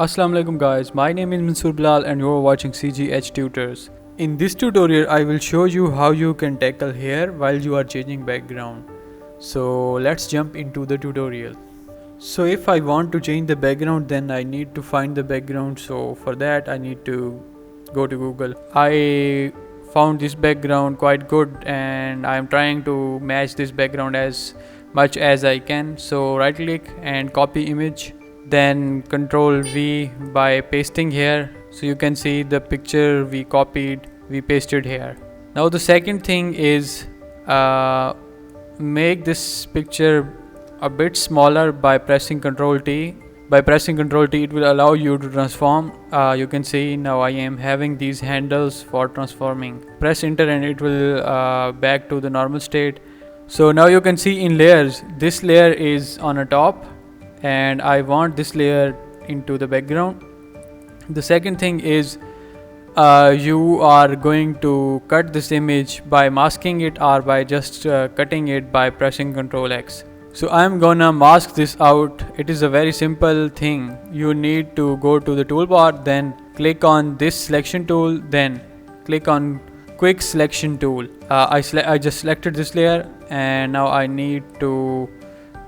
Assalamu alaikum guys, my name is Mansoor Bilal and you are watching CGH Tutors. In this tutorial I will show you how you can tackle hair while you are changing background. So let's jump into the tutorial. So if I want to change the background, then I need to find the background. So for that I need to go to Google. I found this background quite good and I am trying to match this background as much as I can. So right click and copy image, then control V by pasting here. So you can see the picture we copied, we pasted here. Now the second thing is make this picture a bit smaller by pressing Ctrl T. By pressing Ctrl T, it will allow you to transform. You can see now I am having these handles for transforming. Press enter and it will back to the normal state. So now you can see in layers, this layer is on a top and I want this layer into the background. The second thing is you are going to cut this image by masking it or by just cutting it by pressing Ctrl X. So I'm gonna mask this out. It is a very simple thing. You need to go to the toolbar, then click on this selection tool, then click on quick selection tool. I just selected this layer and now I need to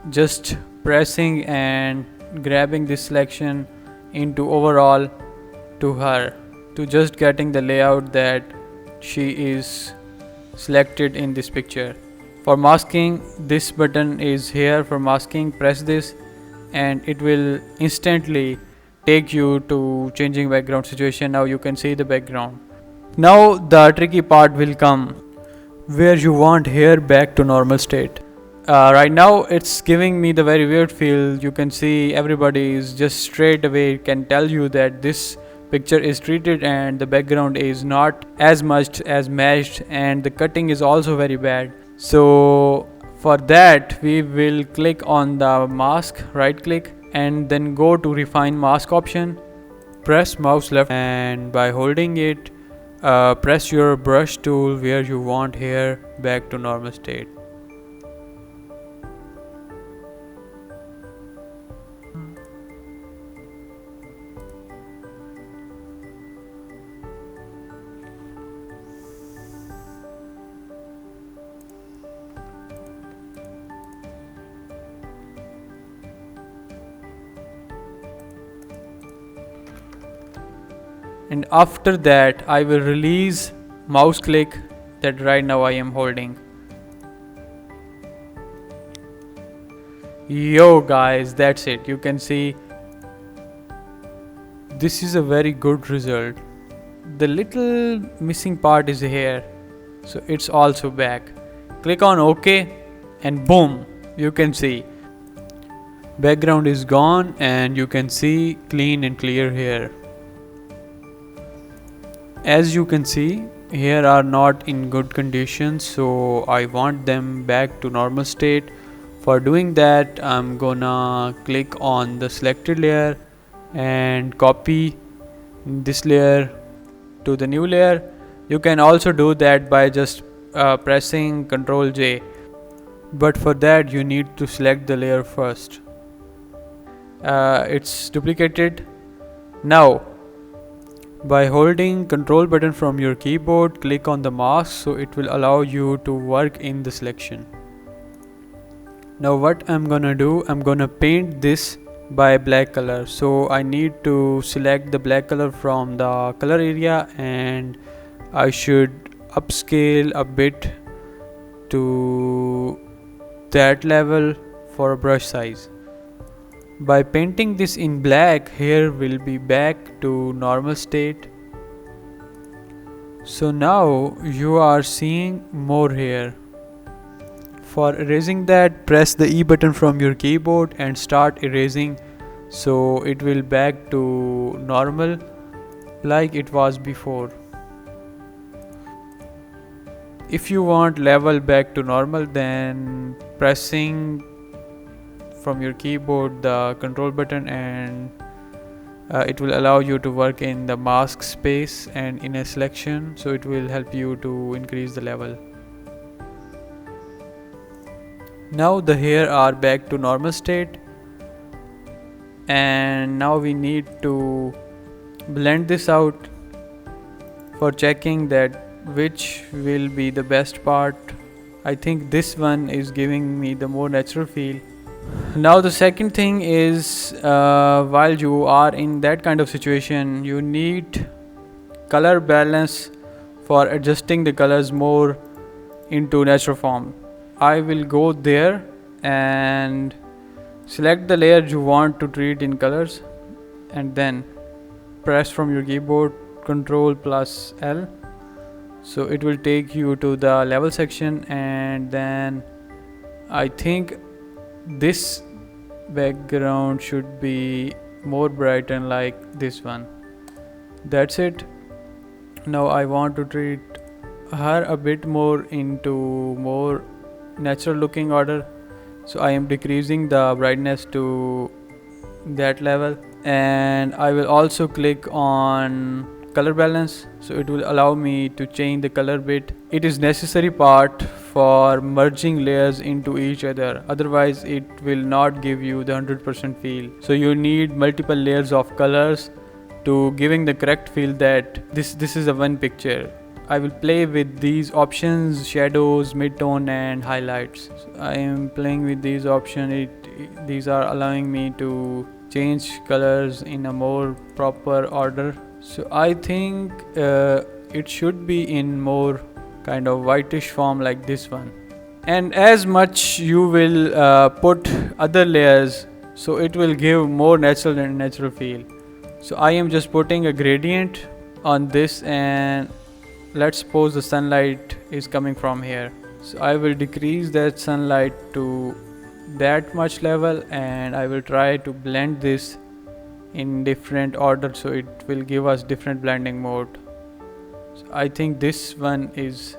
just pressing and grabbing this selection into overall to her, to just getting the layout that she is selected in this picture. For masking, this button is here for masking. Press this and it will instantly take you to changing background situation. Now you can see the background. Now the tricky part will come where you want hair back to normal state. Right now it's giving me the very weird feel. You can see everybody is just straight away can tell you that this picture is treated and the background is not as much as matched and the cutting is also very bad. So for that we will click on the mask, right click and then go to refine mask option. Press mouse left and by holding it press your brush tool where you want hair back to normal state. And after that I will release mouse click that right now I am holding. Yo guys, that's it. You can see this is a very good result. The little missing part is here, so it's also back. Click on OK and boom, you can see background is gone and you can see clean and clear hair. As you can see, hair are not in good condition, so I want them back to normal state. For doing that, I'm gonna click on the selected layer and copy this layer to the new layer. You can also do that by just pressing Ctrl J, but for that you need to select the layer first. It's duplicated. Now by holding Control button from your keyboard, click on the mask so it will allow you to work in the selection. Now what I'm gonna do, I'm gonna paint this by black color. So I need to select the black color from the color area and I should upscale a bit to that level for a brush size. By painting this in black, hair will be back to normal state. So now you are seeing more hair. For erasing that, press the E button from your keyboard and start erasing so it will back to normal like it was before. If you want level back to normal, then pressing from your keyboard the Control button and it will allow you to work in the mask space and in a selection, so it will help you to increase the level. Now the hair are back to normal state and now we need to blend this out for checking that which will be the best part. I think this one is giving me the more natural feel. Now the second thing is, while you are in that kind of situation, you need color balance for adjusting the colors more into natural form. I will go there and select the layer you want to treat in colors, and then press from your keyboard Ctrl plus L, so it will take you to the level section, and then I think this background should be more bright and like this one. That's it. Now I want to treat her a bit more into more natural looking order, so I am decreasing the brightness to that level, and I will also click on color balance, so it will allow me to change the color bit. It is necessary part for merging layers into each other, otherwise it will not give you the 100% feel. So you need multiple layers of colors to giving the correct feel that this is a one picture. I will play with these options: shadows, midtone and highlights. So I am playing with these options. These are allowing me to change colors in a more proper order. So I think it should be in more kind of whitish form like this one, and as much you will put other layers, so it will give more natural feel. So I am just putting a gradient on this, and let's suppose the sunlight is coming from here, so I will decrease that sunlight to that much level, and I will try to blend this in different order, so it will give us different blending mode. So I think this one is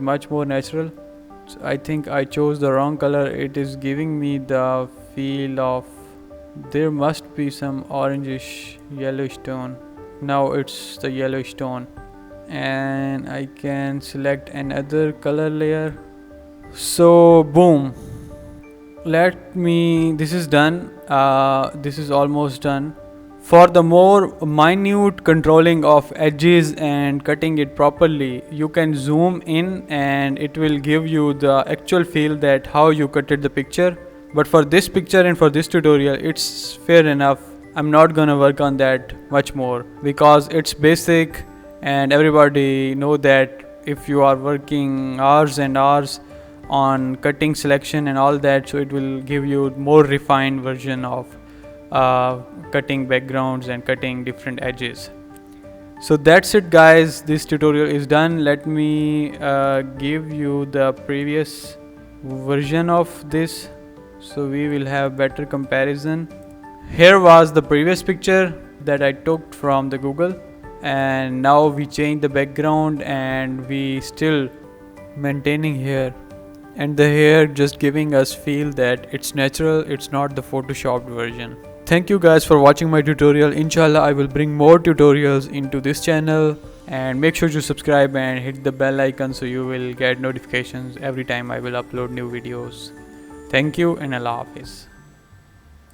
much more natural. So I think I chose the wrong color. It is giving me the feel of there must be some orangish yellowish tone. Now it's the yellowish tone, and I can select another color layer. So boom, this is done. This is almost done. For the more minute controlling of edges and cutting it properly, you can zoom in and it will give you the actual feel that how you cutted the picture. But for this picture and for this tutorial, it's fair enough. I'm not gonna work on that much more because it's basic and everybody know that if you are working hours and hours on cutting selection and all that, so it will give you more refined version of cutting backgrounds and cutting different edges. So that's it guys, this tutorial is done. Let me give you the previous version of this, so we will have better comparison. Here was the previous picture that I took from the Google, and now we change the background and we still maintaining hair, and the hair just giving us feel that it's natural, it's not the photoshopped version. Thank you guys for watching my tutorial. Inshallah I will bring more tutorials into this channel, and make sure to subscribe and hit the bell icon so you will get notifications every time I will upload new videos. Thank you and Allah Hafiz.